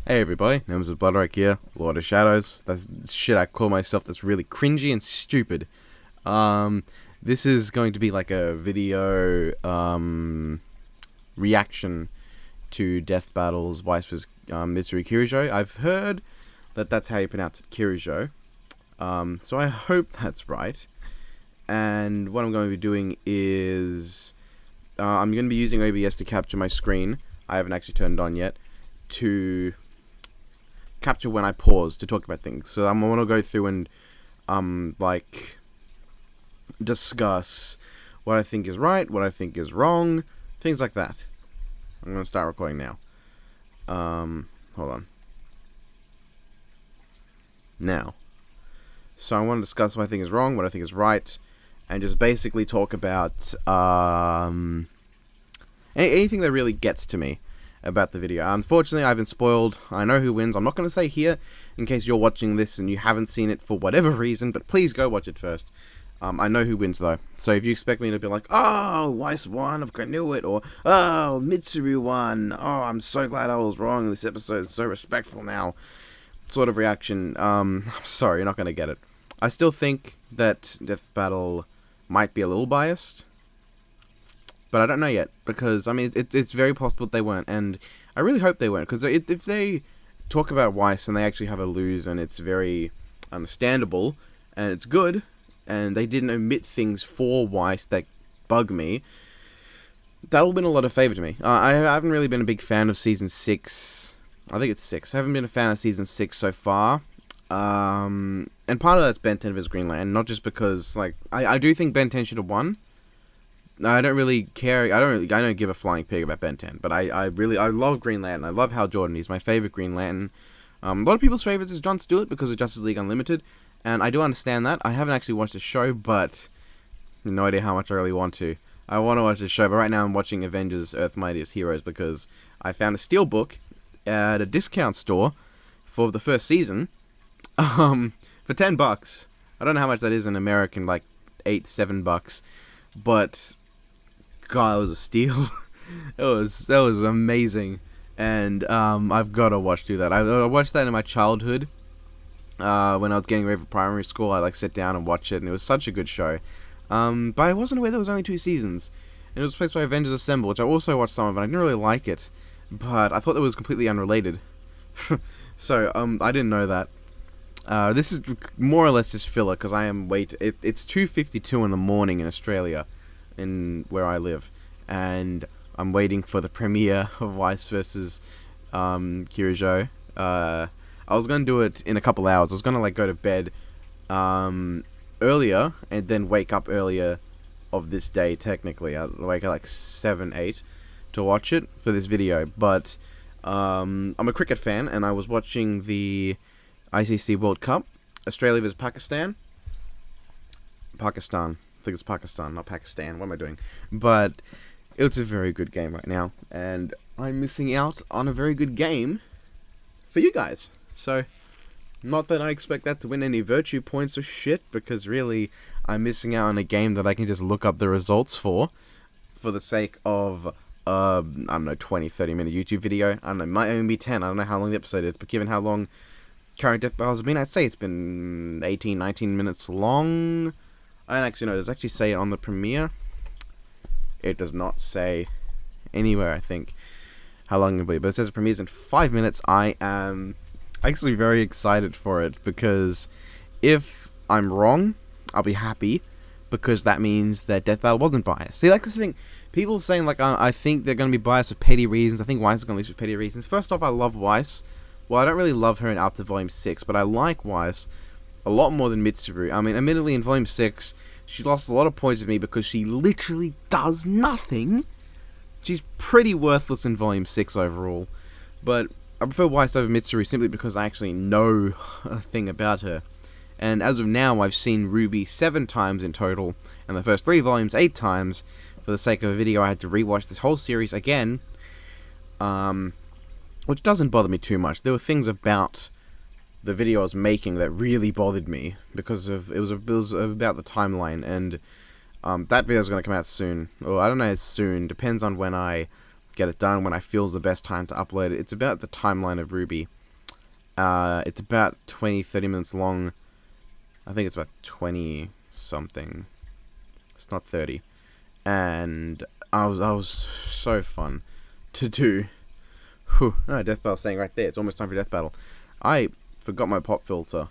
Hey everybody, Nemesis Bloodrock here, Lord of Shadows. That's shit I call myself that's really cringy and stupid. This is going to be like a video, reaction to Death Battle's Weiss vs. Mitsuru Kirijo. I've heard that that's how you pronounce it, Kirijo. So I hope that's right. And what I'm going to be doing is, I'm going to be using OBS to capture my screen. I haven't actually turned it on yet. To capture when I pause to talk about things. So I'm going to go through and discuss what I think is right, what I think is wrong, things like that. I'm going to start recording now. Hold on. Now. So I want to discuss what I think is wrong, what I think is right, and just basically talk about anything that really gets to me about the video. Unfortunately, I've been spoiled. I know who wins. I'm not going to say here, in case you're watching this and you haven't seen it for whatever reason, but please go watch it first. I know who wins, though. So if you expect me to be like, oh, Weiss won, I knew it, or, oh, Mitsuru won, oh, I'm so glad I was wrong, this episode is so respectful now, sort of reaction, I'm sorry, you're not going to get it. I still think that Death Battle might be a little biased, but I don't know yet, because, I mean, it's very possible that they weren't, and I really hope they weren't, because if they talk about Weiss and they actually have a lose, and it's very understandable, and it's good, and they didn't omit things for Weiss that bug me, that'll win a lot of favour to me. I haven't really been a big fan of Season 6, I think it's 6, I haven't been a fan of Season 6 so far, and part of that's Ben 10 vs Green Lantern, not just because, like, I do think Ben 10 should have won. I don't really care. I don't give a flying pig about Ben 10, but I love Green Lantern. I love Hal Jordan. He's my favorite Green Lantern. A lot of people's favorites is John Stewart because of Justice League Unlimited, and I do understand that. I haven't actually watched the show, but no idea how much I really want to. I want to watch the show, but right now I'm watching Avengers: Earth's Mightiest Heroes because I found a steelbook at a discount store for the first season, for $10. I don't know how much that is in American, like $7, but God, it was a steal. That was amazing, and I've got to watch through that. I watched that in my childhood, when I was getting ready for primary school. I sit down and watch it, and it was such a good show. But I wasn't aware there was only 2 seasons. And it was placed by Avengers Assemble, which I also watched some of, and I didn't really like it. But I thought that was completely unrelated. So I didn't know that. This is more or less just filler because it's 2:52 in the morning in Australia, in where I live, and I'm waiting for the premiere of Weiss vs. Kirijo. I was gonna do it in a couple hours. I was gonna go to bed earlier and then wake up earlier of this day. Technically, I'll wake at 7, 8 to watch it for this video. But I'm a cricket fan, and I was watching the ICC World Cup, Australia vs Pakistan. I think it's Pakistan, not Pakistan. What am I doing? But it's a very good game right now, and I'm missing out on a very good game for you guys. So, not that I expect that to win any virtue points or shit, because really, I'm missing out on a game that I can just look up the results for the sake of, I don't know, 20, 30 minute YouTube video. I don't know, it might only be 10. I don't know how long the episode is, but given how long current Death Battles have been, I'd say it's been 18, 19 minutes long. I don't actually know. Does it actually say it on the premiere? It does not say anywhere, I think, how long it'll be. But it says it premieres in 5 minutes. I am actually very excited for it, because if I'm wrong, I'll be happy, because that means that Death Battle wasn't biased. See, this thing, people saying, I think they're going to be biased for petty reasons. I think Weiss is going to lose for petty reasons. First off, I love Weiss. Well, I don't really love her in After Volume 6, but I like Weiss a lot more than Mitsuru. I mean, admittedly, in Volume 6, she's lost a lot of points with me because she literally does nothing. She's pretty worthless in Volume 6 overall. But I prefer Weiss over Mitsuru simply because I actually know a thing about her. And as of now, I've seen Ruby 7 times in total, and the first 3 volumes 8 times. For the sake of a video, I had to rewatch this whole series again. Which doesn't bother me too much. There were things about the video I was making that really bothered me, because it was about the timeline, and that video is going to come out soon. Or I don't know, it's soon. Depends on when I get it done, when I feel is the best time to upload it. It's about the timeline of Ruby. It's about 20-30 minutes long. I think it's about 20 something. It's not 30. And I was so fun to do. Whew. Oh, Death Battle saying right there. It's almost time for Death Battle. I forgot my pop filter.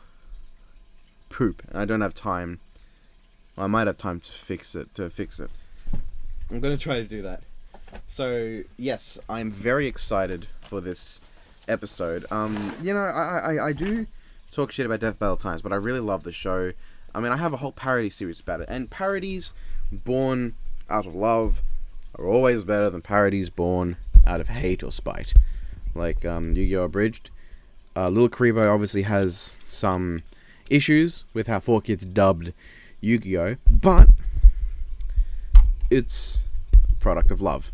Poop. I don't have time. Well, I might have time to fix it. I'm gonna try to do that. So yes, I'm very excited for this episode. You know, I do talk shit about Death Battle times, but I really love the show. I mean, I have a whole parody series about it, and parodies born out of love are always better than parodies born out of hate or spite. Like Yu-Gi-Oh! Abridged. Lil Karibo obviously has some issues with how 4Kids dubbed Yu-Gi-Oh! But it's a product of love.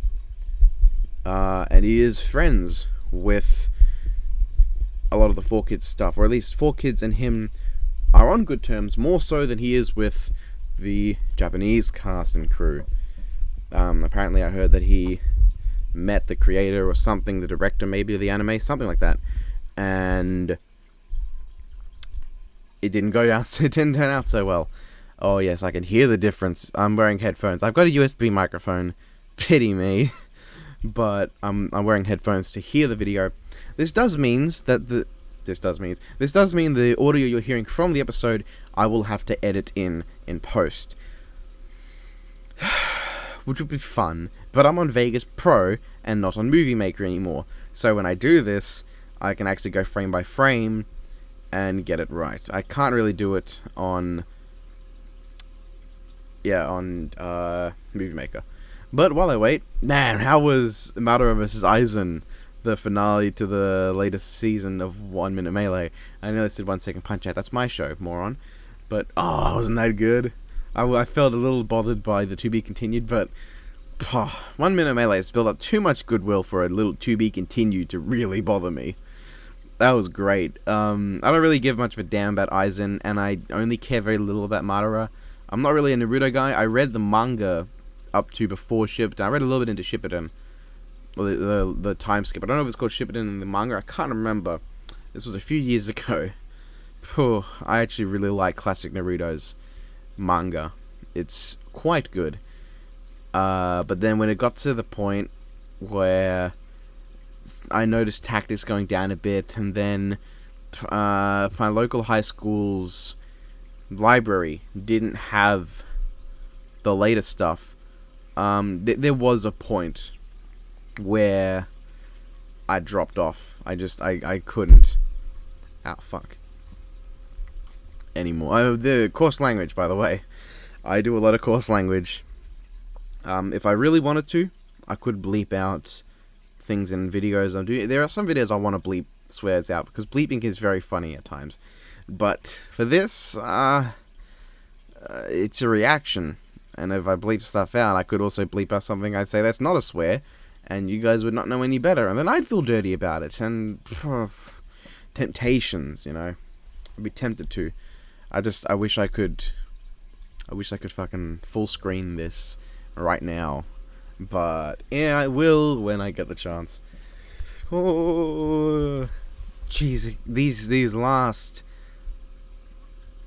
And he is friends with a lot of the 4Kids stuff, or at least 4Kids and him are on good terms, more so than he is with the Japanese cast and crew. Apparently I heard that he met the creator or something, the director maybe of the anime, something like that, and it didn't turn out so well. Oh yes, I can hear the difference. I'm wearing headphones. I've got a USB microphone, pity me, but I'm wearing headphones to hear the video. This does mean the audio you're hearing from the episode I will have to edit in post, which would be fun, but I'm on Vegas Pro and not on Movie Maker anymore, so when I do this, I can actually go frame by frame and get it right. I can't really do it on Movie Maker. But while I wait, man, how was Madara vs. Aizen, the finale to the latest season of 1 Minute Melee? I know this did 1 Second Punch Out, that's my show, moron. But, oh, wasn't that good? I felt a little bothered by the to be continued, but 1 Minute Melee has built up too much goodwill for a little to be continued to really bother me. That was great. I don't really give much of a damn about Aizen, and I only care very little about Madara. I'm not really a Naruto guy. I read the manga up to before Shippuden. I read a little bit into Shippuden, the time skip. I don't know if it's called Shippuden in the manga. I can't remember. This was a few years ago. I actually really like classic Naruto's manga. It's quite good. But then when it got to the point where I noticed tactics going down a bit, and then my local high school's library didn't have the latest stuff, there was a point where I dropped off. I couldn't anymore. The course language, by the way, I do a lot of course language. If I really wanted to, I could bleep out things in videos I'm doing. There are some videos I want to bleep swears out, because bleeping is very funny at times. But for this, it's a reaction. And if I bleep stuff out, I could also bleep out something I'd say that's not a swear, and you guys would not know any better, and then I'd feel dirty about it. And temptations, you know, I'd be tempted to. I wish I could fucking full screen this right now, but yeah, I will when I get the chance. Oh, jeez, these last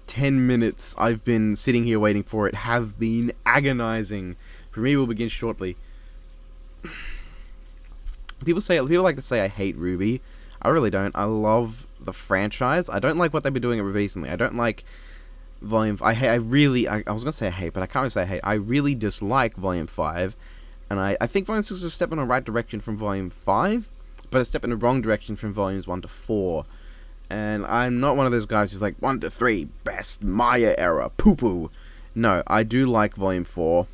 10 minutes I've been sitting here waiting for it have been agonizing. For me, will begin shortly. People like to say I hate RWBY. I really don't. I love the franchise. I don't like what they've been doing recently. I don't like Volume. I was gonna say I hate, but I can't really say I hate. I really dislike Volume 5, and I think Volume 6 is a step in the right direction from Volume 5, but a step in the wrong direction from Volumes 1 to 4. And I'm not one of those guys who's like 1 to 3 best Maya era poo poo. No, I do like Volume 4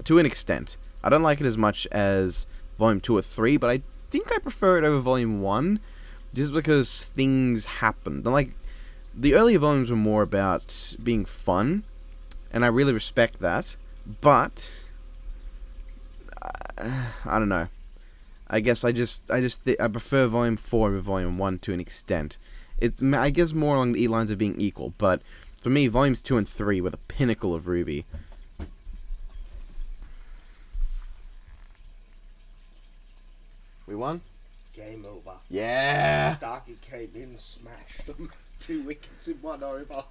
to an extent. I don't like it as much as Volume 2 or 3, but I think I prefer it over Volume 1, just because things happened. And like, the earlier volumes were more about being fun, and I really respect that, but I don't know. I guess I prefer Volume 4 over Volume 1 to an extent. It's, I guess, more along the lines of being equal, but for me, Volumes 2 and 3 were the pinnacle of RWBY. We won? Game over. Yeah. Starkey came in, smashed them. 2 wickets in 1 over.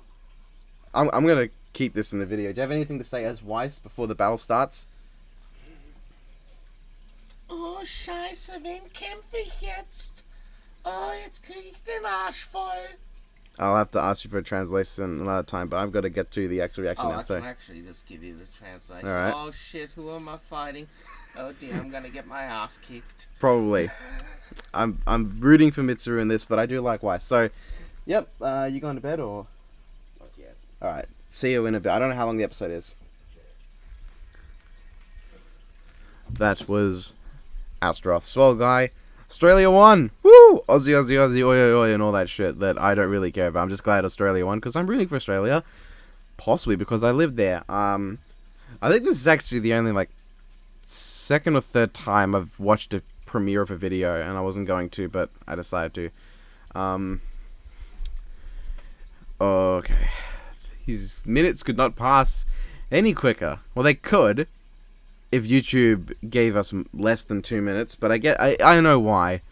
I'm gonna keep this in the video. Do you have anything to say as Weiss before the battle starts? Oh, scheiße, wen kämpfe ich jetzt? Oh, jetzt krieg ich den Arsch voll. I'll have to ask you for a translation another time, but I've got to get to the actual reaction now. I can actually just give you the translation. All right. Oh shit, who am I fighting? Oh dear, I'm gonna get my ass kicked. Probably. I'm rooting for Mitsuru in this, but I do like Weiss. So, yep. You going to bed or? Not yet. All right. See you in a bit. I don't know how long the episode is. That was Astaroth Swell Guy. Australia won! Woo! Aussie, Aussie, Aussie, oi, oi, oi, and all that shit that I don't really care about. I'm just glad Australia won because I'm rooting for Australia. Possibly because I lived there. I think this is actually the only, like, second or third time I've watched a premiere of a video, and I wasn't going to, but I decided to. Okay. These minutes could not pass any quicker. Well, they could if YouTube gave us less than 2 minutes, but I know why.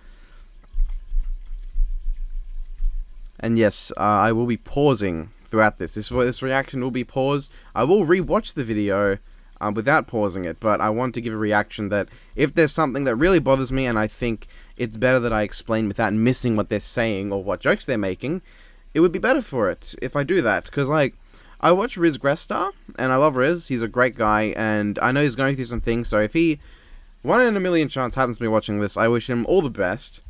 And yes, I will be pausing throughout this. This reaction will be paused. I will rewatch the video without pausing it, but I want to give a reaction that if there's something that really bothers me and I think it's better that I explain without missing what they're saying or what jokes they're making, it would be better for it if I do that. Because, like, I watch Riz Grestar, and I love Riz. He's a great guy, and I know he's going through some things, so if he, 1 in a million chance, happens to be watching this, I wish him all the best.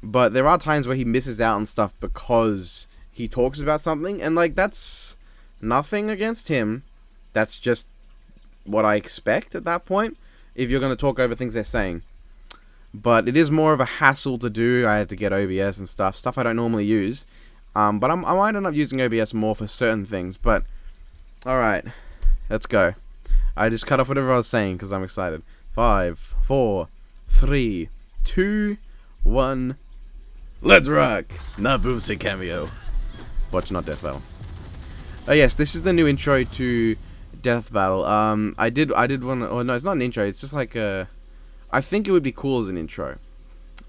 But there are times where he misses out on stuff because he talks about something, and, like, that's nothing against him. That's just what I expect at that point, if you're going to talk over things they're saying. But it is more of a hassle to do. I had to get OBS and stuff I don't normally use. But I might end up using OBS more for certain things, but alright, let's go. I just cut off whatever I was saying because I'm excited. 5, 4, 3, 2, 1, let's rock! Nabusi cameo. Watch not Death Battle. Oh yes, this is the new intro to Death Battle. I did want to, oh no, it's not an intro, it's just like a, I think it would be cool as an intro,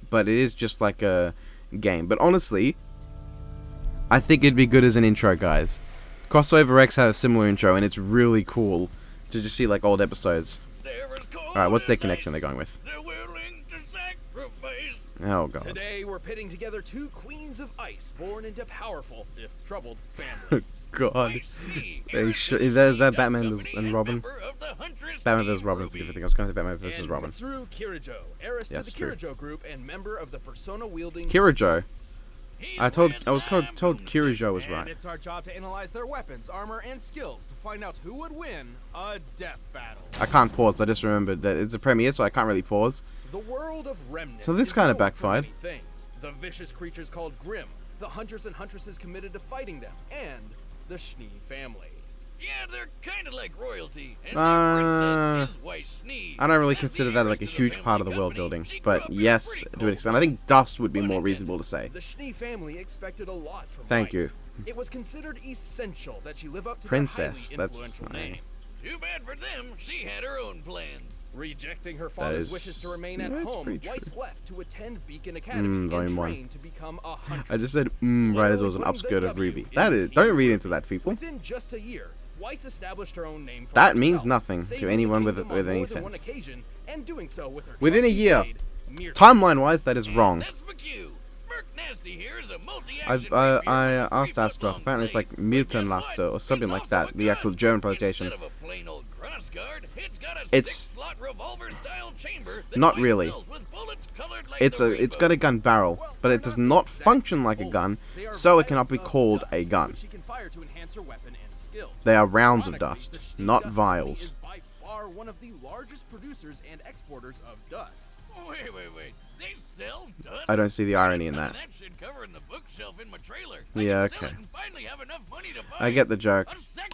but it is just like a game. But honestly, I think it'd be good as an intro, guys. Crossover X had a similar intro, and it's really cool to just see, like, old episodes. Alright, what's their connection they're going with? Oh, God. Today, we're pitting together 2 queens of ice, born into powerful, if troubled, families. God. Is that Batman and Robin? Batman vs. Robin is a different thing. I was going to say Batman vs. Robin. Through Kirijo, heiress to the Kirijo group and member of the persona-wielding... Kirijo? I was told Kirijo was right. It's our job to analyze their weapons, armor, and skills to find out who would win a death battle. I can't pause. I just remembered that it's a premiere, so I can't really pause. The world of Remnant. So this kind of backfired. The vicious creatures called Grimm, the hunters and huntresses committed to fighting them, and the Schnee family. Yeah, they're kind of like royalty, and their princess is Weiss Schnee. I don't really consider that like a huge part of the world building, but yes, to an extent. I think Dust would be more reasonable to say. The Schnee family expected a lot from Thank you. It was considered essential that she live up to Princess, the highly that's influential my... name. Too bad for them, she had her own plans. Rejecting her father's wishes to remain at home, Weiss left to attend Beacon Academy and train to become a hunter. I just said right as it was an upskirt of Ruby. That is, don't read into that, people. Within just a year, Weiss established her own name for that herself, means nothing to anyone with any sense. Occasion, and doing so with her within a year, maid, timeline-wise, that is wrong. That's McHugh. Merc Nasty here is a I asked Astaroth. Apparently, it's like Miltenlaster or something like that. The actual German pronunciation. It's not really. It's got a gun barrel, but it does not function like a gun, so it cannot be called a gun. They are rounds of dust, not vials. By far one of the largest producers and exporters of dust. Wait. They sell dust? I don't see the irony in that. That should cover in the bookshelf in my trailer. Yeah, okay. I get the joke.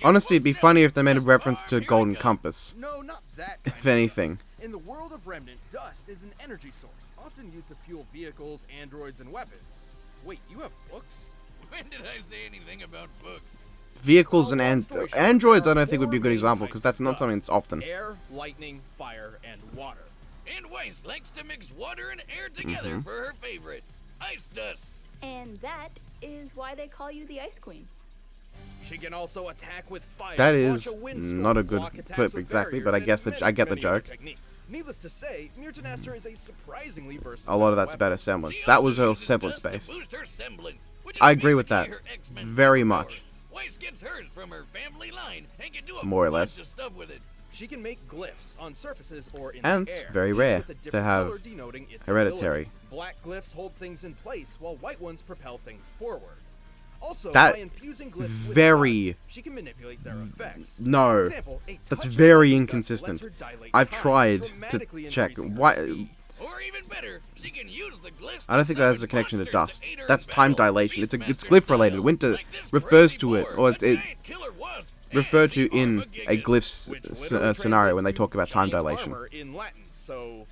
Honestly, it'd be funny if they made a reference to Golden Compass. No, not that. If anything. In the world of Remnant, dust is an energy source, often used to fuel vehicles, androids, and weapons. Wait, you have books? When did I say anything about books? Vehicles and androids I don't think would be a good example, because that's not something that's often. Air, lightning, fire, and water. And Weiss likes to mix water and air together for her favorite. ice dust. And that is why they call you the Ice Queen. She can also attack with fire. That launch is a windstorm, not a good block attacks flip with exactly, but barriers, I guess and I get the many other joke. techniques. Needless to say, Myrtonaster is a surprisingly versatile A lot of that's weapon. better semblance. She That also was all uses semblance dust to based. boost her semblance, which is I agree with basically that. her X-Men Very superpower. much. Weiss gets hers from her family line and can do a More or bunch less. of stuff with it. She can make glyphs on surfaces or in And the it's air, very each rare with a to different have color denoting its hereditary. ability. Black glyphs hold things in place, while white ones propel things forward. Also, That by infusing glyphs very- with dust, she can manipulate their effects. No. For example, a That's touch of very lightning inconsistent. lets her dilate I've time, tried to dramatically check. increasing her Why? speed. Or even better, she can use the glyphs I don't to think that has a summon connection to monsters dust. aid her in That's time battle, dilation. It's Beastmaster glyph related. style, Winter like this refers crazy to it, boar, or a it's giant killer wasp, and referred the to in a Armageddon. glyphs Which literally scenario when they translates talk to about time giant dilation. armor in Latin, so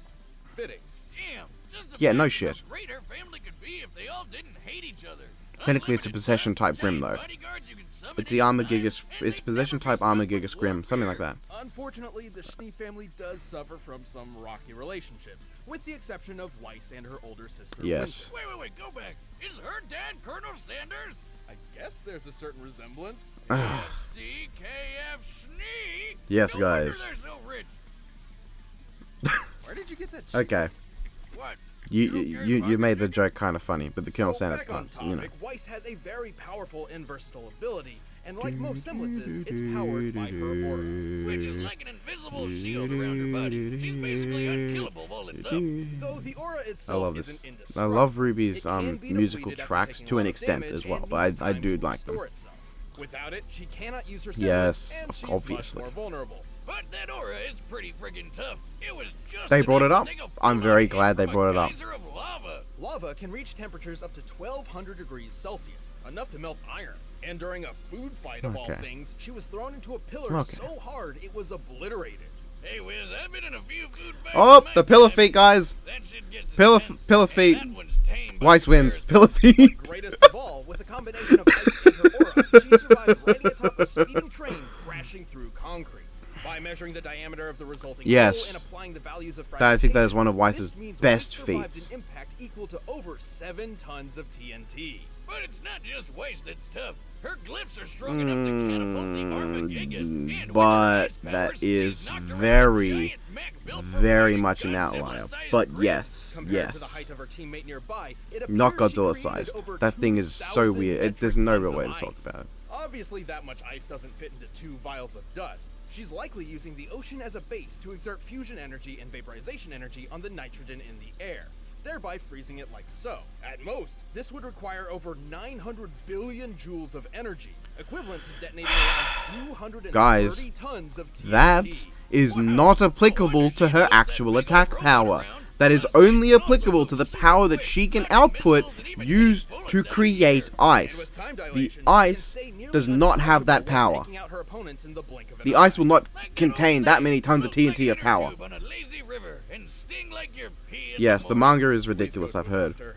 fitting. Damn, just Yeah, no imagine how shit. great her family could be if they all didn't hate each other. Technically, it's a Unlimited possession dust, type Grim, giant though. bodyguards you can summon It's the anytime, Armagigus. and It's they'd possession never be type stopped with Armagigus Grim, warfare. something like that. Unfortunately, the Schnee family does suffer from some rocky relationships, with the exception of Weiss and her older sister. Yes. Wait, go back. Is her dad Colonel Sanders? Winter. I guess there's a certain resemblance. CKF Schnee? Yes, No wonder guys. they're so rich. Where did you get that? Okay, What? you don't you care you, about you made the chicken? joke kind of funny, but the Colonel So Sanders back on part, you know. topic, Weiss has a very powerful and versatile ability, and like most semblances, it's powered by her aura. Which is like an invisible shield around her body. She's basically unkillable while it's up. Though the aura I itself love this. isn't I indestructible. love Ruby's It can be musical depleted after tracks taking to a an lot of extent damage as well, and but needs I time do to like them. restore itself. Without it, she cannot use her Yes, semblance, and she's obviously. much more vulnerable. But that aura is pretty friggin' tough. It was just They brought enough it to up. take a I'm very full-on glad hit they from a brought it up. geyser of lava. Lava can reach temperatures up to 1200 degrees Celsius, enough to melt iron. And during a food fight of all Okay. things, she was thrown into a pillar Okay. so hard it was obliterated. Hey, Wiz, I've been in a few food fights. Oh, in my the pillar time. feet, guys. That shit gets Pillar intense, pillar and feet. that one's tame by Weiss wins. comparison. Pillar feet. Greatest of all, with a combination of ice and her aura, she survived riding atop a speeding train crashing through concrete. By measuring the diameter of the resulting Yes. hole and applying the values of I think that is fragmentation, one of Weiss's this means best Weiss survived feats. an impact equal to over 7 tons of TNT. But it's not just Weiss that's tough. Her glyphs are strong enough to catapult the Armagigas. And with her But ice powers, that she's is knocked around a very, giant mech built from very mighty much an Godzilla outlier. sized But Grim. yes, Compared to the yes. height of her teammate nearby, it Not appears she Godzilla created sized. over That thing is so 2,000 weird. metric There's no tons real of way to talk ice. about it. Obviously, that much ice doesn't fit into 2 vials of dust. She's likely using the ocean as a base to exert fusion energy and vaporization energy on the nitrogen in the air, thereby freezing it like so. At most, this would require over 900 billion joules of energy, equivalent to detonating around 230 Guys, tons of TNT. That is not applicable to her actual attack power. That is only applicable to the power that she can output used to create And ice. with time The dilation, she can ice stay nearly does not have that untouchable while power. taking out her opponents in the blink of an The eye. ice will not Like that contain old that saying, many tons of float like TNT of inner power. tube on a lazy river and sting like you're peeing Yes, the morning. manga is Please ridiculous, go I've to a heard. doctor.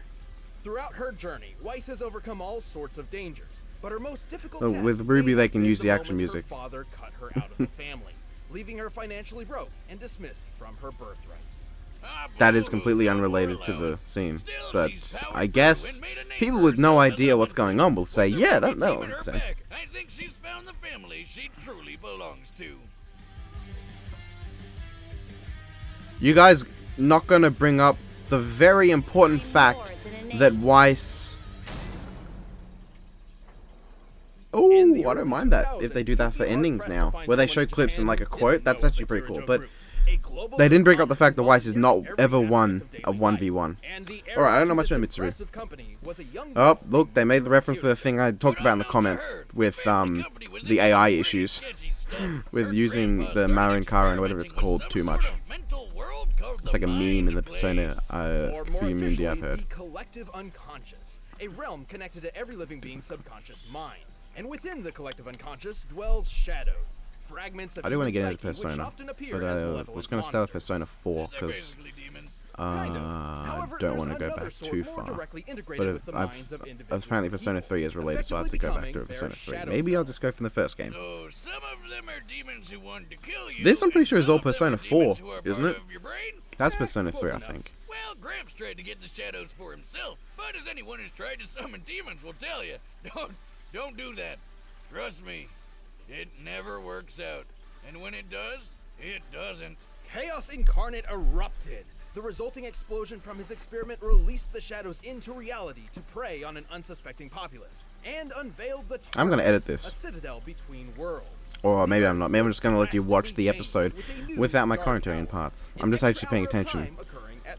Throughout her journey, Weiss has overcome all sorts of dangers, but her most difficult Oh, test with Ruby, may they have can been use the action moment music. Her father cut her out of the family, leaving her financially broke and dismissed from her birthright. Ah, That is boo-hoo, completely no more unrelated to the allowance. scene. Still, But she's powered I through guess and made a name people for with no herself as idea a what's going on will say, With her yeah, that Ruby team at makes her sense. back, I think she's found the family she truly belongs to. You guys not gonna bring up the very important fact that Weiss... In the Oh, I early don't mind that 2000s, if they do that for you'd be endings hard-pressed now, to find where they someone show in clips Japan and like a who quote. didn't That's know actually pretty Akira cool. Jo But Group, a global they didn't bring up the fact that phenomenon Weiss has not volunteering ever every won aspect of a daily 1v1. life. And the Alright, I don't know heiress much to about this Mitsuru. aggressive company was a young Oh, girl look, they made the named reference to the Mitsuru. thing I talked about in the But comments unknown to her, with the company was the into AI some issues pretty sketchy stuff. with Her using grandpa the started Marin Kara or whatever it's experimenting with called some too sort much. of mental world called It's like a meme in the mind Persona place. Or more community I've officially, heard. the collective unconscious, a realm connected to every living being's subconscious mind. And within the collective unconscious dwells shadows, fragments of I do want to human get into psyche which Persona, often appear but as I malevolent was going to start with monsters. Persona 4 They're because basically demons. Kind of. I However, don't there's want to go another back sort too more far. directly integrated But with the minds of individual apparently Persona people, 3 is related, so I have to go back to effectively Persona becoming 3. their Maybe I'll shadow just go selves. from the first game. So some of them are demons who want to kill you. This I'm pretty and sure is some all of them Persona are demons 4, who are isn't part it? of your brain. That's Persona close 3, I enough. think. Well, Gramps tried to get the shadows for himself, but as anyone who's tried to summon demons will tell you, don't do that. Trust me, it never works out. And when it does, it doesn't. Chaos Incarnate erupted. The resulting explosion from his experiment released the shadows into reality to prey on an unsuspecting populace, and unveiled the I'm gonna edit Tartarus, this. a citadel between worlds. Or maybe I'm not. Maybe I'm just gonna let you watch the episode without my commentary in parts. I'm just actually paying attention.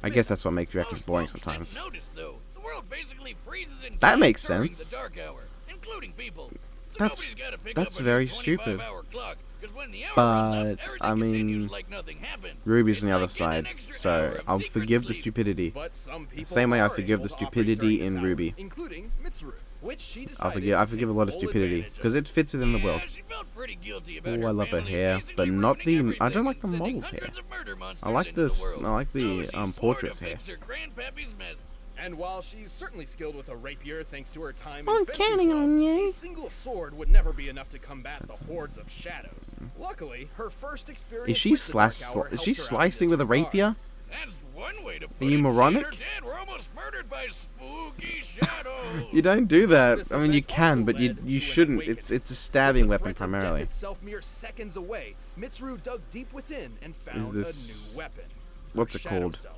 I guess that's what makes reactions boring Most folks sometimes. didn't notice, though. The world basically freezes in That time makes during sense. The dark hour, including people. So That's- nobody's gotta pick that's up a new very 25 stupid. hour clock, 'cause when the hour runs But, up, everything I mean, continues like nothing happened. Ruby's It's on the other like getting an side, extra so hour of I'll secret forgive the sleep. stupidity. But some people Same way I are forgive able the to operate stupidity during this in hour, Ruby. including Mitsuru, which she I decided forgive to a lot of take full stupidity advantage of. because it fits within the world. Yeah, she felt pretty guilty about Oh, her I love her family hair, basically but not ruining the. I don't everything like the and sending model's hair. hundreds of murder monsters I like into the this. world. I like So the she swore to portrait's hair. fix her grandpappy's mess. And while she's certainly skilled with a rapier thanks to her time I'm in fencing counting club, on you. a single sword would never be enough to combat the hordes of shadows. Luckily, her first experience Is she with the Dark slice? Hour Is she helped her out in slicing this with a regard. rapier? That's one way to put Are you it. moronic? She and her dad were almost murdered by spooky shadows. You don't do that. This I mean, you event can, also but you led to you an shouldn't. awakening. It's a stabbing With the weapon threat of death primarily. itself mere seconds away, Mitsuru dug deep within and found this- a new weapon. what's her it shadow called? self.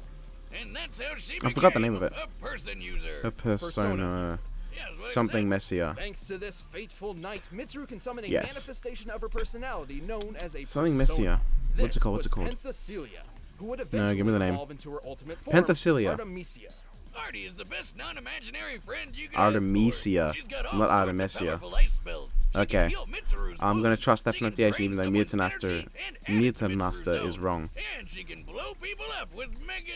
And that's how she I forgot the became name of it. A person user. A persona. Yeah, that's what I Something said. messier. Thanks to this fateful night, Mitsuru can summon a Yes. manifestation of her personality known as a Something persona. messier. What's it This called? What's it was called? Penthesilea, who would No, eventually give me the name. evolve into her ultimate form, Penthesilea. Artemisia. Artie is the best non-imaginary friend you can Artemisia, ask for. She's got all not sorts of Artemisia. powerful ice spells. She can Okay. heal Mitsuru's I'm gonna wounds. trust that She can pronunciation drain even though someone's Mutanaster energy and add it to Mutanaster Mitsuru's is own. wrong. And she can blow people up with mega.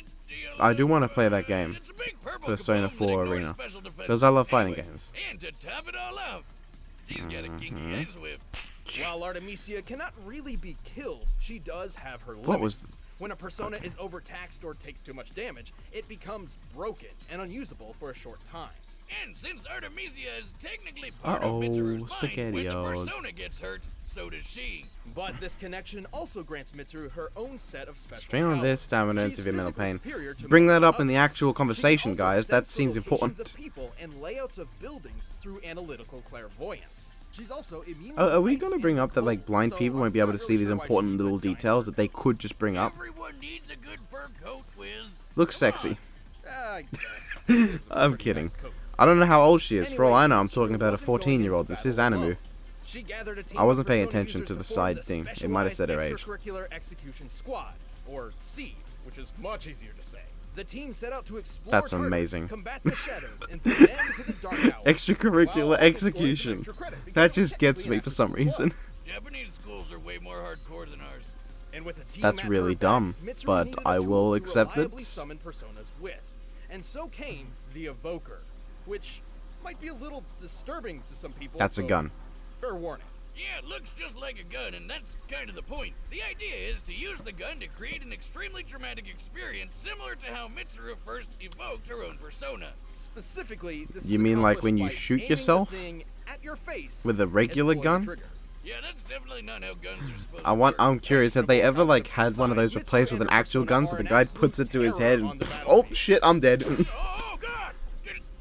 I do wanna play that game, It's a big purple Persona kaboom that 4 ignores Arena, special defense. 'cause I love fighting Anyway, games. And to top it all off, she's got a kinky ice whip. While Artemisia cannot really be killed, she does have her limits. What was- When a persona is overtaxed or takes too much damage, it becomes broken and unusable for a short time. And since Artemisia is technically part of Uh-oh, Mitsuru's mind, when the SpaghettiOs. persona gets hurt, so does she. But this connection also grants Mitsuru her own set of special Strain on powers. this, stamina, and She's severe mental physically pain. superior to Bring most that up in the others. actual She conversation, also guys. That senses seems the locations important. of people and layouts of buildings through analytical clairvoyance. She's also immune Are to we ice gonna and bring up that like cold, blind so people I'm won't be able not to see really these sure why she important needs a little giant details fur that they coat. could just bring up? Everyone needs a good fur coat, Wiz. Looks Come sexy. on. I guess. It is a I'm pretty kidding. nice coat. I don't know how old she is. For all Anyway, I know, I'm Mitsuru talking about a wasn't going 14-year-old. into This is battle Animu. alone. She gathered a team I wasn't of paying Persona attention users to the form side the thing. It might have said her age. Extracurricular Execution Squad, or SEAS, which is much easier to say. The team set out to explore That's Tartarus, amazing. combat the shadows, and put an end to the dark hour. while Extracurricular also scoring some execution. extra credit, because That it was just gets technically me an for some after-school reason. club. Japanese schools are way more hardcore than ours. And with a team That's at really her back, dumb, Mitsuru but needed a I tool will to accept reliably it. summon personas with. And so came the Evoker, which might be a little disturbing to some people. That's a so gun. Fair warning. Yeah, it looks just like a gun, and that's kind of the point. The idea is to use the gun to create an extremely traumatic experience similar to how Mitsuru first evoked her own persona. Specifically, this You is mean like when you accomplished by shoot aiming yourself the thing at your face with a and regular pulling the gun? trigger. Yeah, that's definitely not how guns are supposed I'm curious, have they ever like had one of those replaced with an actual gun so the guy puts it to his head and pff, oh shit, I'm dead. Oh, God!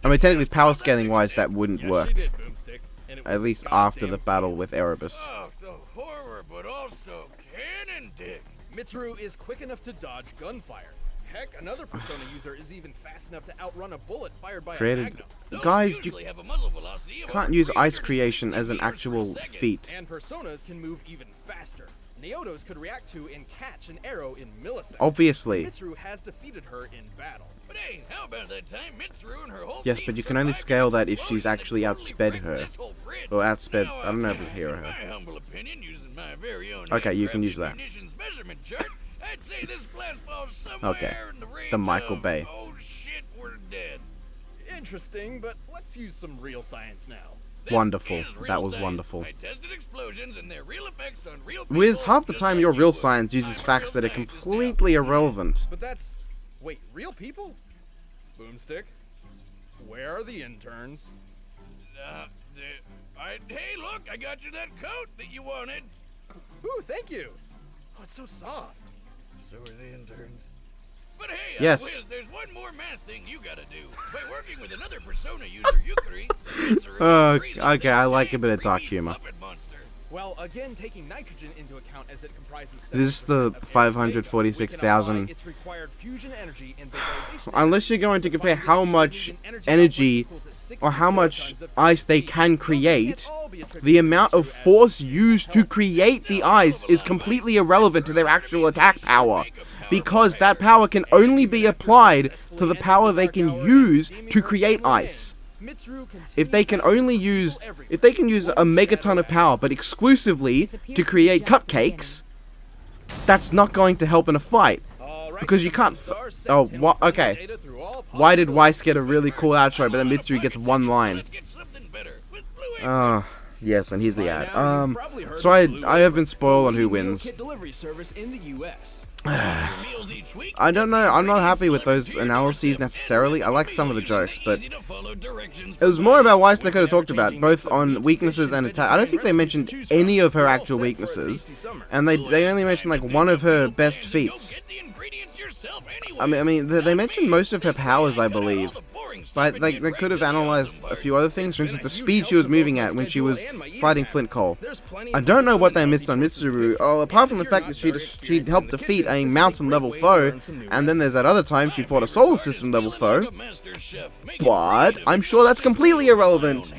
I mean, technically power scaling wise that wouldn't Yes, she work. did, Boomstick, and it At was least goddamn after the battle with Erebus. Oh, the horror, but also cannon dick. Mitsuru is quick enough to dodge gunfire. Heck, another Persona user is even fast enough to outrun a bullet fired by a Created. Magnum. Those Guys, you usually have a muzzle velocity of can't over use ice 360 creation as an meters per actual second. feat. And Personas can move even faster. Neotos could react to and catch an arrow in milliseconds. Obviously. Mitsuru has defeated her in battle. But hey, how about that time Mitsuru and her whole Yes, team but you can only survived scale an that if she's explosion that actually totally outsped wrecked her. this whole bridge. Or outsped, Now, I don't know if in it's here or her. my humble opinion, using my very own Okay, you can handcrafted use that. munitions measurement chart, I'd say this blast falls somewhere Okay, in the range the Michael of, Bay. oh shit, we're dead. Interesting, but let's use some real science now. This Wonderful. is real That was science. wonderful. I tested explosions and their real effects on real people. Wiz, half the just time like your you real would. science uses I'm a facts real that are scientist now. completely irrelevant. But that's... Wait, real people? Boomstick? Where are the interns? Hey, look, I got you that coat that you wanted. Ooh, thank you. Oh, it's so soft. So are the interns. But hey, Yes. Wiz, there's one more math thing you gotta do. By working with another Persona user, Yukari, Okay, I like a bit of dark humor. Well, again, taking nitrogen into account as it comprises. This is the 546,000. Its required fusion energy and vaporization Unless you're going to compare how much energy or how much ice they can create, the amount of force used to create the ice is completely irrelevant to their actual attack power, because that power can only be applied to the power they can use to create ice. If they can use a megaton of power, but exclusively to create cupcakes, that's not going to help in a fight. Because you can't. Okay. Why did Weiss get a really cool outro, but then Mitsuru gets one line? Yes, and here's the ad. So I have been spoiled on who wins. I don't know. I'm not happy with those analyses necessarily. I like some of the jokes, but it was more about Weiss they could have talked about, both on weaknesses and attack. I don't think they mentioned any of her actual weaknesses, and they only mentioned like one of her best feats. I mean, they mentioned most of her powers, I believe. But they could have analyzed a few other things. For instance, the speed she was moving at when she was fighting Flint Cole. I don't know what they missed on Mitsuru. Oh, apart from the fact that she helped defeat a mountain level foe, and then there's that other time she fought a solar system level foe. But I'm sure that's completely irrelevant.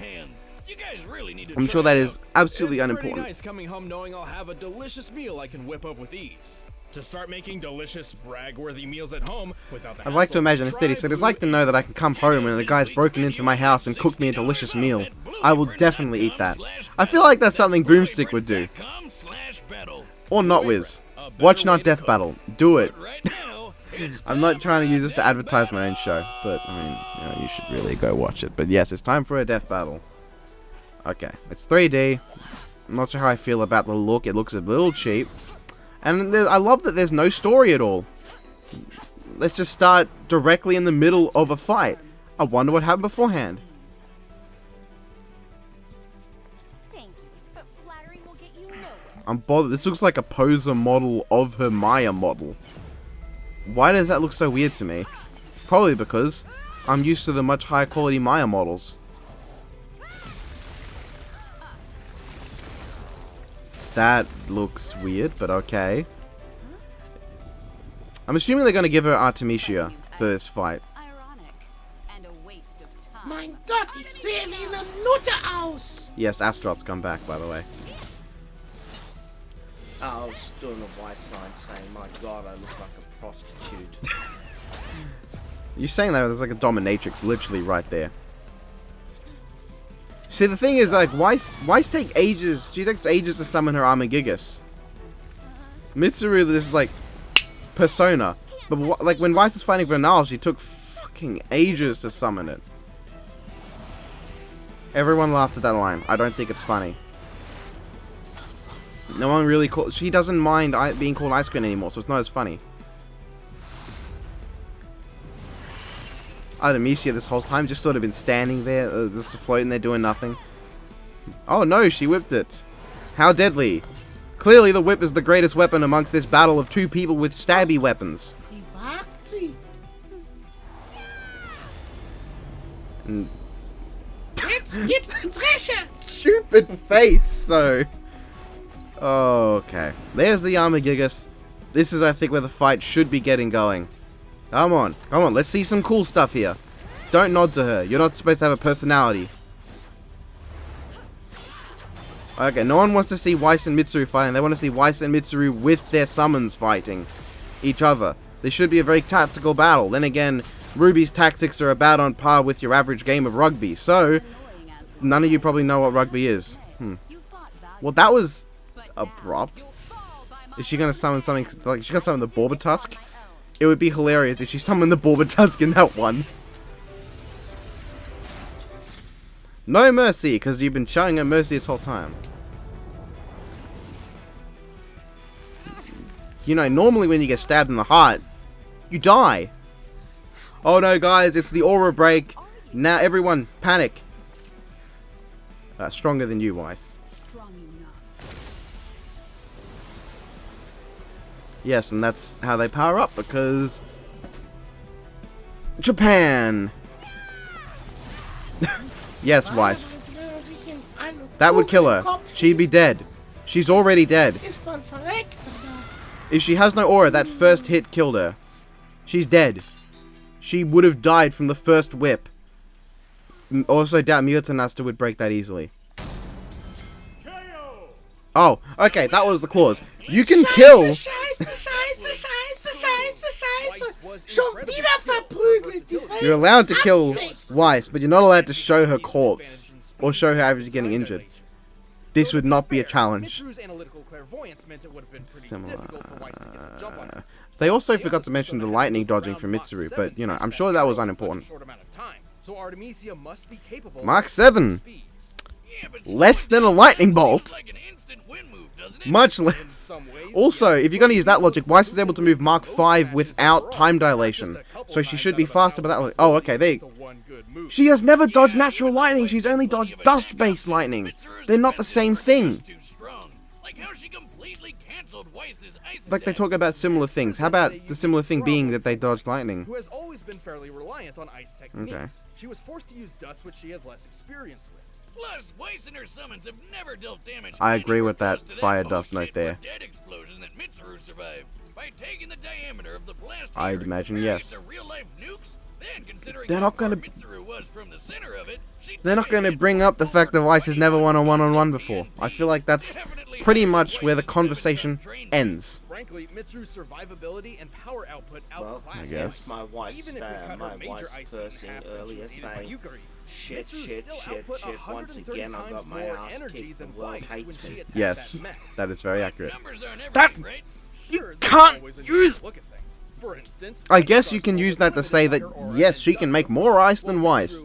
I'm sure that is absolutely unimportant. It's pretty nice coming home knowing I'll have a delicious meal I can whip up with ease. To start making delicious, brag-worthy meals at home without the I'd like to imagine a steady, so it's like to know that I can come home and the guy's broken into my house and cooked me a delicious meal. I will definitely eat that. I feel like that's something Boomstick would do. Or not, Wiz. Watch Not Death Battle. Do it. I'm not trying to use this to advertise my own show, but I mean, you should really go watch it. But yes, it's time for a death battle. Okay, it's 3D. I'm not sure how I feel about the look. It looks a little cheap. And I love that there's no story at all. Let's just start directly in the middle of a fight. I wonder what happened beforehand. Thank you, but flattery will get you nowhere. I'm bothered. This looks like a poser model of her Maya model. Why does that look so weird to me? Probably because I'm used to the much higher quality Maya models. That looks weird, but okay. I'm assuming they're going to give her Artemisia for this fight. Ironic and a waste of time. Mein Gott, ich sehe wie eine Nutte aus! Yes, Astaroth's come back, by the way. I was doing a Weiss line saying, my god, I look like a prostitute. You're saying that there's like a dominatrix literally right there. See, the thing is, like, Weiss take ages. She takes ages to summon her Armagigas. Mitsuru, this is like Persona, but like when Weiss was fighting Vernal, she took fucking ages to summon it. Everyone laughed at that line. I don't think it's funny. No one really she doesn't mind being called Ice Queen anymore, so it's not as funny. Artemisia this whole time just sort of been standing there, just floating there doing nothing. Oh no, she whipped it. How deadly. Clearly the whip is the greatest weapon amongst this battle of two people with stabby weapons. Wie wagt sie? And Jetzt gibt's Dresche! stupid face, though. Oh, okay. There's the Armagigas. This is, I think, where the fight should be getting going. Come on, let's see some cool stuff here. Don't nod to her. You're not supposed to have a personality. Okay, no one wants to see Weiss and Mitsuru fighting. They want to see Weiss and Mitsuru with their summons fighting each other. This should be a very tactical battle. Then again, Ruby's tactics are about on par with your average game of rugby. So, none of you probably know what rugby is. Well, that was abrupt. Is she going to summon something, like, is she going to summon the Borbatusk? It would be hilarious if she summoned the Borbatusk in that one. No mercy, because you've been showing her mercy this whole time. You know, normally when you get stabbed in the heart, you die. Oh no, guys, it's the aura break. Now everyone, panic. Stronger than you, Weiss. Yes, and that's how they power up, because Japan. Yes, Weiss. That would kill her. She'd be dead. She's already dead. If she has no aura, that first hit killed her. She's dead. She would have died from the first whip. Also, doubt Mutanasta would break that easily. Oh, okay, that was the clause. You can kill... You're allowed to kill Weiss, but you're not allowed to show her corpse. Or show her actually getting injured. This would not be a challenge. Similar. They also forgot to mention the lightning dodging from Mitsuru, but, you know, I'm sure that was unimportant. Mark 7. Less than a lightning bolt. Much less. Also, if you're going to use that logic, Weiss is able to move Mark 5 without time dilation. So she should be faster by that logic. Oh, okay, she has never dodged natural lightning, she's only dodged dust-based lightning. They're not the same thing. Like, they talk about similar things. How about the similar thing being that they dodge lightning? Who has always been fairly reliant on ice techniques. Okay. She was forced to use dust, which she has less experience with. Plus, Weiss and her summons have never dealt damage. I agree with that fire dust note there. Dead explosion that Mitsuru survived by taking the diameter of the blast. I'd imagine yes. Real-life nukes. Then, considering They're not going to. Mitsuru was from the center of it, They're not going to bring up the fact that Weiss has never won a one-on-one before. I feel like that's pretty much where the conversation ends. Frankly, Mitsuru's survivability and power output Well, outclass I guess. my wife's, Even if we cut her my major wife's ice cursing in half earlier since she was aided by saying, Yukari. shit, Mitsuru shit, still shit, output shit, once 130 again I times got my more ass energy kicked, than the world Weiss when hates she me. attacked Yes, that mech. that is very accurate. numbers aren't That- everything, right? You Sure, there's can't always a use... need to look at things. For instance, I guess you can use that to say that, yes, she can make more ice than Weiss.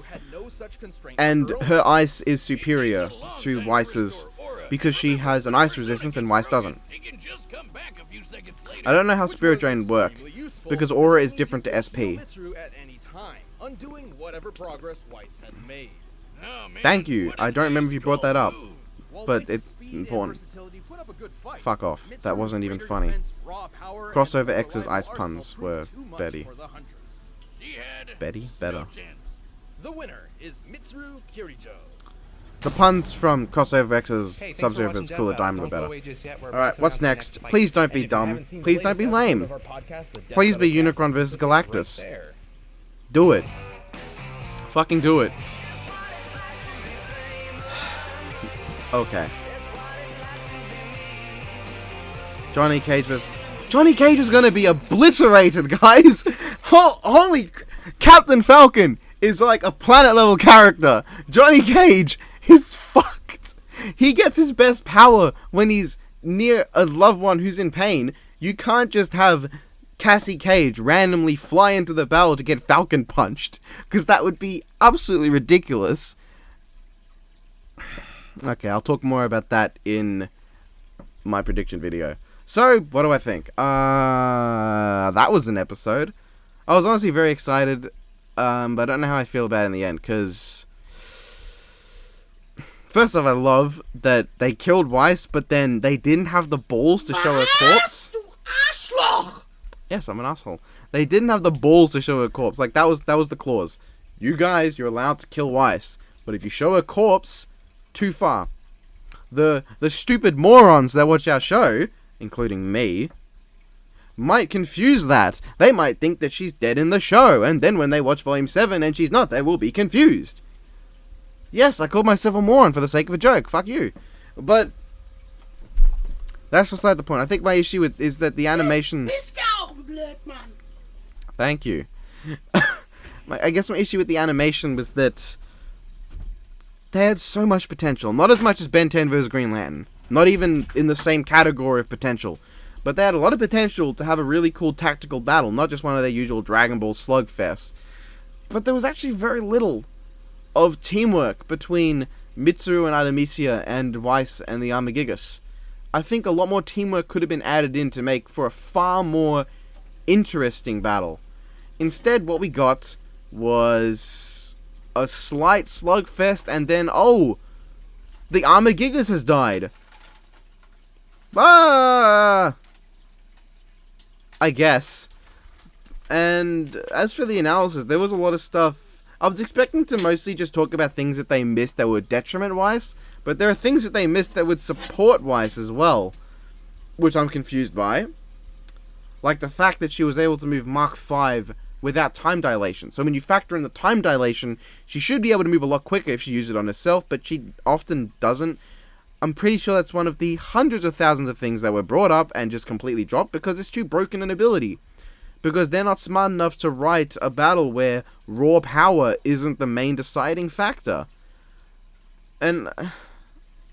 And her ice is superior to Weiss's because she has an ice resistance and Weiss doesn't. It can just come back a few seconds later. I don't know how Spirit Drain work, because Aura is different to SP. Undoing whatever progress Weiss had made. Oh, man, Thank you. what I a don't remember nice if you brought that up. gold move. While But Weiss's it's speed and important. versatility put up a good fight, Fuck off. That Mitsuru's wasn't even greater funny. defense, raw power, and Crossover more X's reliable ice arsenal puns proved were too much Betty. for the Huntress. She had Betty? Better. no chance. The winner is Mitsuru Kirijo. The puns from Crossover X's Hey, thanks for Sub-Zero watching is cooler, Death Diamond are Battle. Don't better. go away just yet. We're Alright, about to what's announce the next? fight. Please don't be And if you dumb. haven't seen the Please don't latest be episode lame. of our podcast, the Death Please be Battle Unicron cast, versus it's right Galactus. there. Do it. Fucking do it. Okay. Johnny Cage vs. Johnny Cage is gonna be obliterated, guys! Holy... Captain Falcon is like a planet-level character. Johnny Cage is fucked. He gets his best power when he's near a loved one who's in pain. You can't just have Cassie Cage randomly fly into the battle to get Falcon punched, because that would be absolutely ridiculous. Okay, I'll talk more about that in my prediction video. So, what do I think? That was an episode. I was honestly very excited, but I don't know how I feel about it in the end, because... First off, I love that they killed Weiss, but then they didn't have the balls to show her corpse. Yes, I'm an asshole. They didn't have the balls to show her corpse. Like, that was the clause. You guys, you're allowed to kill Weiss, but if you show her corpse, too far. The stupid morons that watch our show, including me, might confuse that. They might think that she's dead in the show, and then when they watch Volume 7 and she's not, they will be confused. Yes, I called myself a moron for the sake of a joke. Fuck you. But that's beside the point. I think my issue with is that the animation... Thank you. I guess my issue with the animation was that they had so much potential. Not as much as Ben 10 vs. Green Lantern. Not even in the same category of potential. But they had a lot of potential to have a really cool tactical battle. Not just one of their usual Dragon Ball slugfests. But there was actually very little of teamwork between Mitsuru and Artemisia and Weiss and the Armagigas. I think a lot more teamwork could have been added in to make for a far more interesting battle. Instead, what we got was a slight slugfest, and then, oh, the Armagigas has died. Ah! I guess. And as for the analysis, there was a lot of stuff. I was expecting to mostly just talk about things that they missed that were detriment-wise, but there are things that they missed that would support-wise as well, which I'm confused by. Like the fact that she was able to move Mark V without time dilation. So when you factor in the time dilation, she should be able to move a lot quicker if she used it on herself, but she often doesn't. I'm pretty sure that's one of the hundreds of thousands of things that were brought up and just completely dropped because it's too broken an ability. Because they're not smart enough to write a battle where raw power isn't the main deciding factor. And,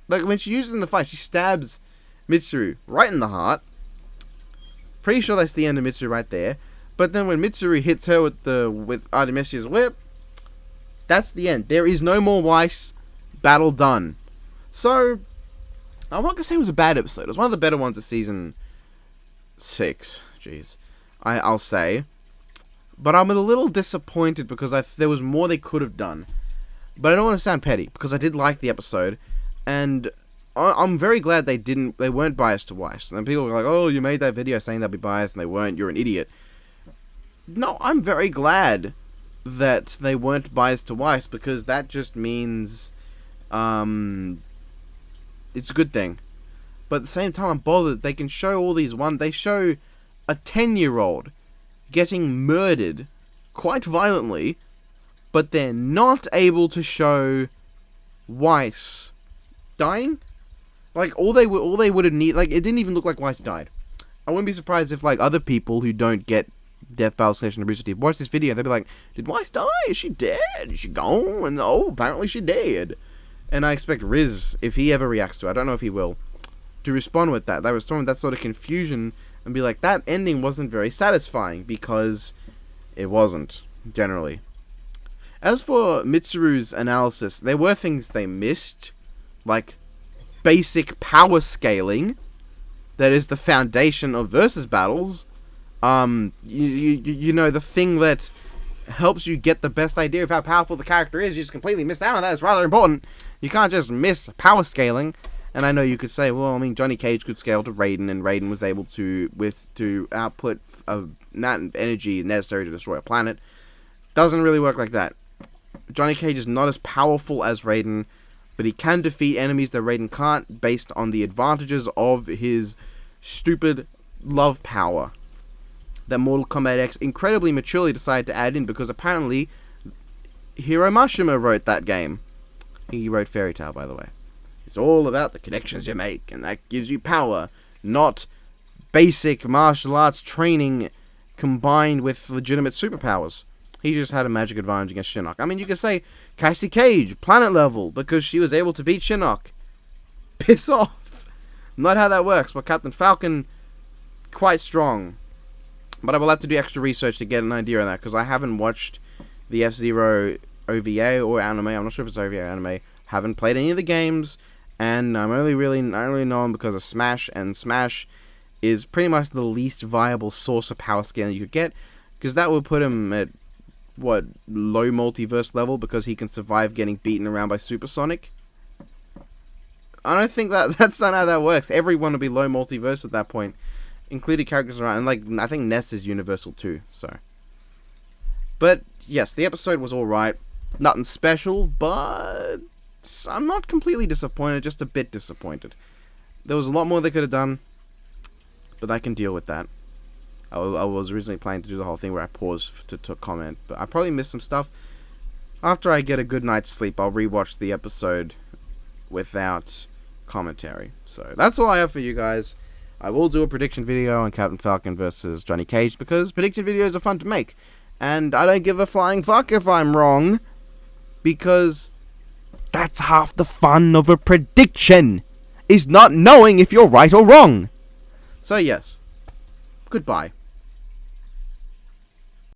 like, when she uses it in the fight, she stabs Mitsuru right in the heart. Pretty sure that's the end of Mitsuru right there. But then when Mitsuru hits her with Artemisia's whip, that's the end. There is no more Weiss. Battle done. So, I'm not gonna say it was a bad episode. It was one of the better ones of season 6. Jeez. I'll say. But I'm a little disappointed because there was more they could have done. But I don't want to sound petty, because I did like the episode. And I'm very glad they weren't biased to Weiss. And people were like, oh, you made that video saying they'd be biased, and they weren't, you're an idiot. No, I'm very glad that they weren't biased to Weiss, because that just means, it's a good thing. But at the same time, I'm bothered they can show all these they show a 10-year-old getting murdered quite violently, but they're not able to show Weiss dying. Like, all they would have need, like, it didn't even look like Weiss died. I wouldn't be surprised if, like, other people who don't get Death Battle Station and Booster Team watch this video, they'd be like, did Weiss die? Is she dead? Is she gone? And oh, apparently she did. And I expect Riz, if he ever reacts to it, I don't know if he will, to respond with that. They respond with that sort of confusion and be like, that ending wasn't very satisfying, because it wasn't, generally. As for Mitsuru's analysis, there were things they missed, like basic power scaling, that is the foundation of versus battles. You know, the thing that helps you get the best idea of how powerful the character is, you just completely miss out on that. It's rather important. You can't just miss power scaling. And I know you could say, well, I mean, Johnny Cage could scale to Raiden, and Raiden was able to output a amount of energy necessary to destroy a planet. Doesn't really work like that. Johnny Cage is not as powerful as Raiden, but he can defeat enemies that Raiden can't, based on the advantages of his stupid love power that Mortal Kombat X incredibly maturely decided to add in, because apparently Hiro Mashima wrote that game. He wrote Fairy Tail, by the way. It's all about the connections you make, and that gives you power, not basic martial arts training combined with legitimate superpowers. He just had a magic advantage against Shinnok. I mean, you could say Cassie Cage, planet level, because she was able to beat Shinnok. Piss off. Not how that works, but Captain Falcon, quite strong. But I will have to do extra research to get an idea on that, because I haven't watched the F-Zero OVA or anime. I'm not sure if it's OVA or anime. Haven't played any of the games, and I only know him because of Smash, and Smash is pretty much the least viable source of power scaling you could get, because that would put him at, what, low multiverse level, because he can survive getting beaten around by Supersonic. I don't think that's not how that works. Everyone would be low multiverse at that point, including characters around, and like, I think Ness is universal too, so. But, yes, the episode was alright. Nothing special, but I'm not completely disappointed, just a bit disappointed. There was a lot more they could have done, but I can deal with that. I was originally planning to do the whole thing where I paused to comment, but I probably missed some stuff. After I get a good night's sleep, I'll rewatch the episode without commentary. So that's all I have for you guys. I will do a prediction video on Captain Falcon versus Johnny Cage, because prediction videos are fun to make. And I don't give a flying fuck if I'm wrong, because that's half the fun of a prediction, is not knowing if you're right or wrong. So yes, goodbye.